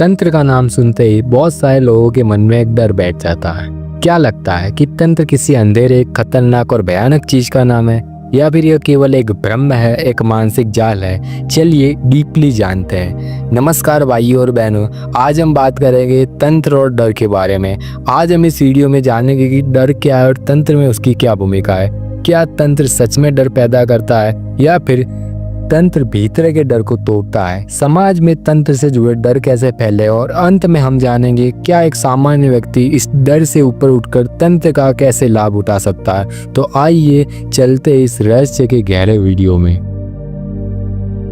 तंत्र का नाम सुनते ही बहुत सारे लोगों के मन में एक डर बैठ जाता है। क्या लगता है कि तंत्र किसी अंधेरे, खतरनाक और भयानक चीज का नाम है, या फिर यह केवल एक भ्रम है, एक मानसिक जाल है? चलिए डीपली जानते हैं। नमस्कार भाइयों और बहनों, आज हम बात करेंगे तंत्र और डर के बारे में। आज हम इस वीडियो में जानेंगे कि डर क्या है और तंत्र में उसकी क्या भूमिका है। क्या तंत्र सच में डर पैदा करता है या फिर तंत्र भीतर के डर को तोड़ता है? समाज में तंत्र से जुड़े डर कैसे फैले, और अंत में हम जानेंगे क्या एक सामान्य व्यक्ति इस डर से ऊपर उठकर तंत्र का कैसे लाभ उठा सकता है। तो आइए चलते इस रहस्य के गहरे वीडियो में।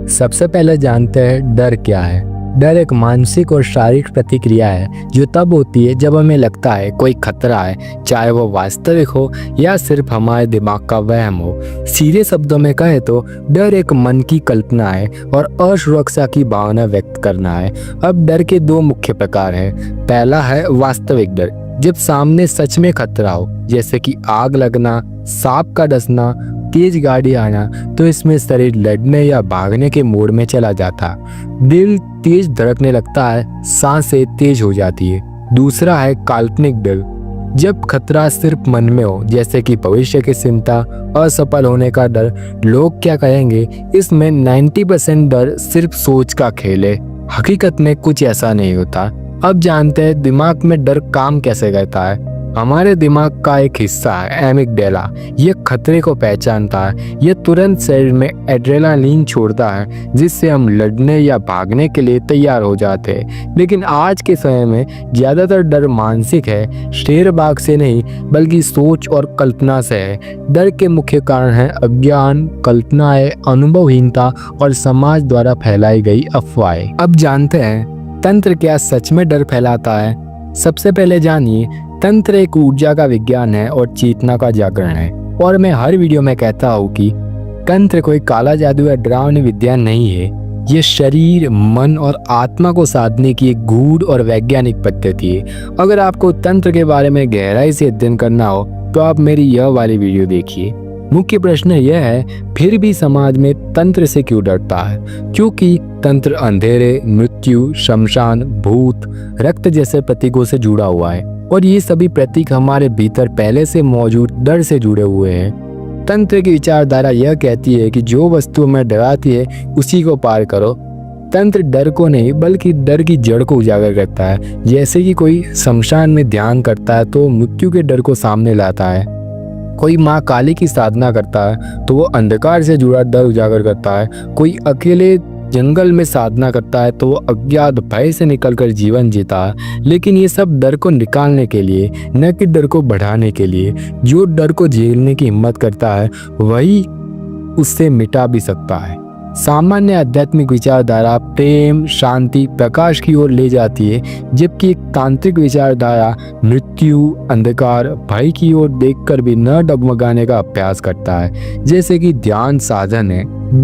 सबसे पहले जानते हैं डर क्या है। डर एक मानसिक और शारीरिक प्रतिक्रिया है जो तब होती है जब हमें लगता है कोई खतरा है, चाहे वो वास्तविक हो या सिर्फ हमारे दिमाग का वहम हो। सीधे शब्दों में कहे तो डर एक मन की कल्पना है और असुरक्षा की भावना व्यक्त करना है। अब डर के दो मुख्य प्रकार हैं। पहला है वास्तविक डर, जब सामने सच में खतरा हो, जैसे कि आग लगना, सांप का डसना, तेज गाड़ी आना, तो इसमें शरीर लड़ने या भागने के मोड में चला जाता। दिल तेज धड़कने लगता है, सांसें तेज हो जाती है। दूसरा है काल्पनिक डर, जब खतरा सिर्फ मन में हो, जैसे कि भविष्य की चिंता, असफल होने का डर, लोग क्या कहेंगे। इसमें 90% डर सिर्फ सोच का खेल है, हकीकत में कुछ ऐसा नहीं होता। अब जानते हैं दिमाग में डर काम कैसे करता है। हमारे दिमाग का एक हिस्सा है एमिगडाला, ये खतरे को पहचानता है। ये तुरंत शरीर में एड्रेनालिन छोड़ता है, जिससे हम लड़ने या भागने के लिए तैयार हो जाते हैं। लेकिन आज के समय में ज्यादातर डर मानसिक है, शेर बाग से नहीं बल्कि सोच और कल्पना से है। डर के मुख्य कारण है अज्ञान, कल्पनाएं, अनुभवहीनता और समाज द्वारा फैलाई गई अफवाहें। अब जानते हैं तंत्र क्या सच में डर फैलाता है। सबसे पहले जानिए, तंत्र एक ऊर्जा का विज्ञान है और चेतना का जागरण है। और मैं हर वीडियो में कहता हूँ कि तंत्र कोई काला जादू या डरावनी विद्या नहीं है। ये शरीर, मन और आत्मा को साधने की एक गूढ़ और वैज्ञानिक पद्धति है। अगर आपको तंत्र के बारे में गहराई से अध्ययन करना हो तो आप मेरी यह वाली वीडियो देखिए। मुख्य प्रश्न यह है, फिर भी समाज में तंत्र से क्यों डरता है? क्योंकि तंत्र अंधेरे, मृत्यु, शमशान, भूत, रक्त जैसे प्रतीकों से जुड़ा हुआ है, और ये सभी प्रतीक हमारे भीतर पहले से मौजूद डर से जुड़े हुए हैं। तंत्र की विचारधारा यह कहती है कि जो वस्तु में डराती है उसी को पार करो। तंत्र डर को नहीं बल्कि डर की जड़ को उजागर करता है। जैसे कि कोई शमशान में ध्यान करता है तो मृत्यु के डर को सामने लाता है। कोई माँ काली की साधना करता है तो वो अंधकार से जुड़ा डर उजागर करता है। कोई अकेले जंगल में साधना करता है तो वो अज्ञात भय से निकलकर जीवन जीता है। लेकिन ये सब डर को निकालने के लिए, न कि डर को बढ़ाने के लिए। जो डर को झेलने की हिम्मत करता है वही उससे मिटा भी सकता है। सामान्य आध्यात्मिक विचारधारा प्रेम, शांति, प्रकाश की ओर ले जाती है, जबकि एक तांत्रिक विचारधारा मृत्यु, अंधकार, भय की ओर देखकर भी न डगमगाने का अभ्यास करता है। जैसे कि ध्यान साधन है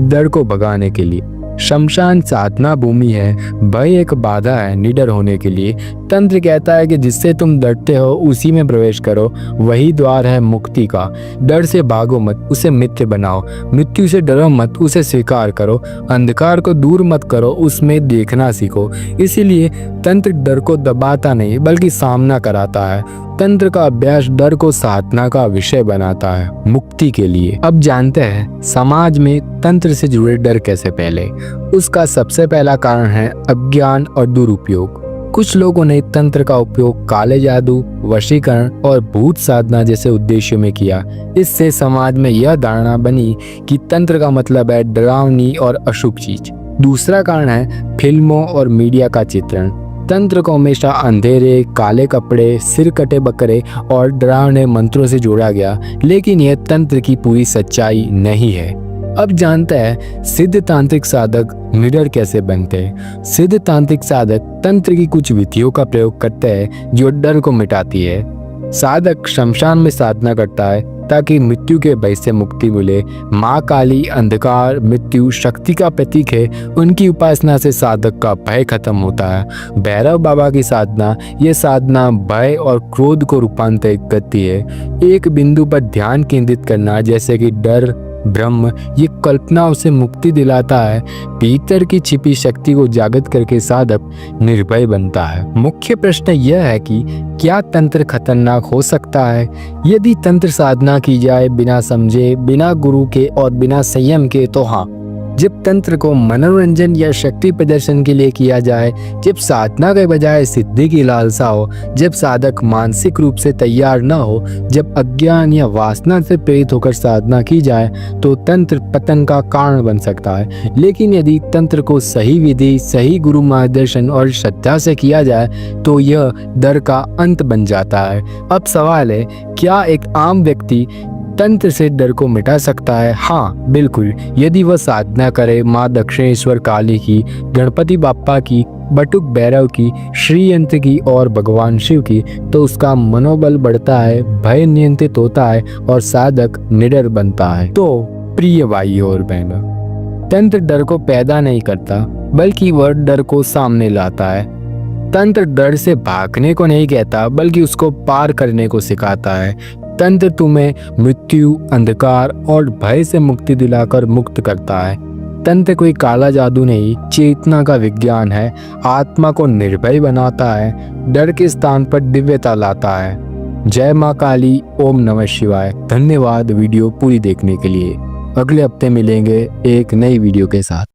डर को भगाने के लिए, शमशान साधना भूमि है, भय एक बाधा है निडर होने के लिए। तंत्र कहता है कि जिससे तुम डरते हो उसी में प्रवेश करो, वही द्वार है मुक्ति का। डर से भागो मत, उसे मित्र बनाओ। मृत्यु से डरो मत, उसे स्वीकार करो। अंधकार को दूर मत करो, उसमें देखना सीखो। इसीलिए तंत्र डर को दबाता नहीं बल्कि सामना कराता है। तंत्र का अभ्यास डर को साधना का विषय बनाता है, मुक्ति के लिए। अब जानते हैं समाज में तंत्र से जुड़े डर कैसे फैले। उसका सबसे पहला कारण है अज्ञान और दुरुपयोग। कुछ लोगों ने तंत्र का उपयोग काले जादू, वशीकरण और भूत साधना जैसे उद्देश्यों में किया। इससे समाज में यह धारणा बनी कि तंत्र का मतलब है डरावनी और अशुभ चीज। दूसरा कारण है फिल्मों और मीडिया का चित्रण। तंत्र को हमेशा अंधेरे, काले कपड़े, सिर कटे बकरे और डरावने मंत्रों से जोड़ा गया, लेकिन यह तंत्र की पूरी सच्चाई नहीं है। अब जानते हैं सिद्ध तांत्रिक साधक निडर कैसे बनते हैं। सिद्ध तांत्रिक साधक तंत्र की कुछ विधियों का प्रयोग करते हैं जो डर को मिटाती है। साधक शमशान में साधना करता है ताकि मृत्यु के भय से मुक्ति मिले। माँ काली अंधकार, मृत्यु, शक्ति का प्रतीक है। उनकी उपासना से साधक का भय खत्म होता है। भैरव बाबा की साधना, ये साधना भय और क्रोध को रूपांतरित करती है। एक बिंदु पर ध्यान केंद्रित करना, जैसे कि डर, ब्रह्म ये कल्पनाओं से मुक्ति दिलाता है, भीतर की छिपी शक्ति को जागृत करके साधक निर्भय बनता है। मुख्य प्रश्न यह है कि क्या तंत्र खतरनाक हो सकता है? यदि तंत्र साधना की जाए बिना समझे, बिना गुरु के और बिना संयम के, तो हाँ। जब तंत्र को मनोरंजन या शक्ति प्रदर्शन के लिए किया जाए, जब साधना के बजाय सिद्धि की लालसा हो, जब साधक मानसिक रूप से तैयार न हो, जब अज्ञान या वासना से प्रेरित होकर साधना की जाए, तो तंत्र पतन का कारण बन सकता है। लेकिन यदि तंत्र को सही विधि, सही गुरु मार्गदर्शन और श्रद्धा से किया जाए, तो यह डर का अंत बन जाता है। अब सवाल है, क्या एक आम व्यक्ति तंत्र से डर को मिटा सकता है? हाँ, बिल्कुल। यदि वह साधना करे माँ दक्षिणेश्वर काली की, गणपति बाप्पा की, बटुक भैरव की, श्री यंत्र की और भगवान शिव की, तो उसका मनोबल बढ़ता है, भय नियंत्रित होता है और साधक निडर बनता है। तो प्रिय भाई और बहनों, तंत्र डर को पैदा नहीं करता, बल्कि वह डर को सामने लाता है। तंत्र डर से भागने को नहीं कहता, बल्कि उसको पार करने को सिखाता है। तंत्र तुम्हें मृत्यु, अंधकार और भय से मुक्ति दिलाकर मुक्त करता है। तंत्र कोई काला जादू नहीं, चेतना का विज्ञान है। आत्मा को निर्भय बनाता है, डर के स्थान पर दिव्यता लाता है। जय माँ काली, ओम नमः शिवाय। धन्यवाद वीडियो पूरी देखने के लिए। अगले हफ्ते मिलेंगे एक नई वीडियो के साथ।